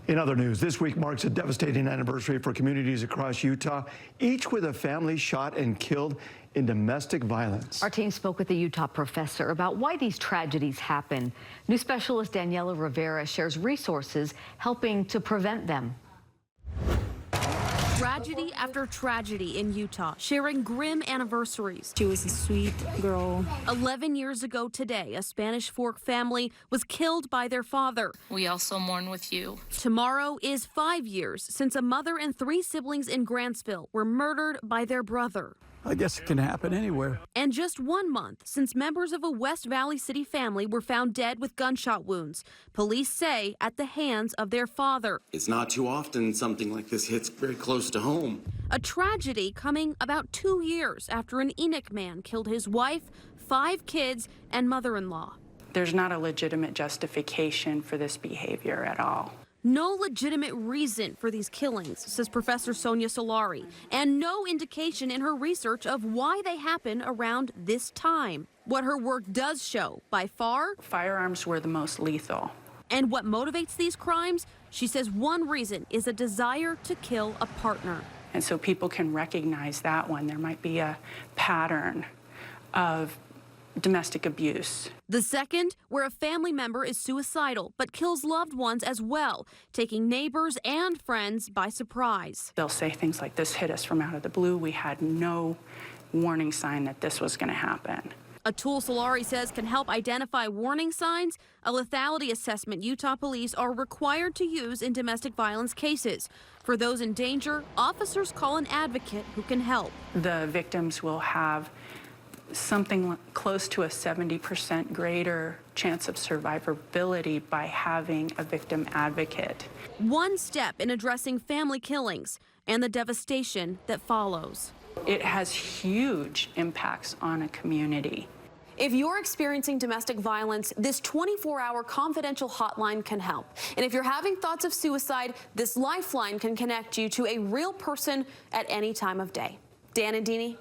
In other news, this week marks a devastating anniversary for communities across Utah, each with a family shot and killed in domestic violence. Our team spoke with a Utah professor about why these tragedies happen. News specialist Daniela Rivera shares resources helping to prevent them. Tragedy after tragedy in Utah, sharing grim anniversaries. She was a sweet girl. 11 years ago today, a Spanish Fork family was killed by their father. We also mourn with you. Tomorrow is 5 years since a mother and 3 siblings in Grantsville were murdered by their brother. I guess it can happen anywhere. And just 1 month since members of a West Valley City family were found dead with gunshot wounds, police say at the hands of their father. It's not too often something like this hits very close to home. A tragedy coming about 2 years after an Enoch man killed his wife, 5 kids, and mother-in-law. There's not a legitimate justification for this behavior at all. No legitimate reason for these killings, says Professor Sonia Solari, and no indication in her research of why they happen around this time. What her work does show, by far, Firearms were the most lethal. and what motivates these crimes, she says one reason is a desire to kill a partner. And so people can recognize that one. There might be a pattern of domestic abuse. The second, where a family member is suicidal but kills loved ones as well, taking neighbors and friends by surprise. They'll say things like, "This hit us from out of the blue. We had no warning sign that this was going to happen." A tool Solari says can help identify warning signs, a lethality assessment Utah police are required to use in domestic violence cases. For those in danger, officers call an advocate who can help. The victims will have something close to a 70% greater chance of survivability by having a victim advocate. One step in addressing family killings and the devastation that follows. It has huge impacts on a community. If you're experiencing domestic violence, this 24-hour confidential hotline can help. And if you're having thoughts of suicide, this lifeline can connect you to a real person at any time of day. Dan and Deanie.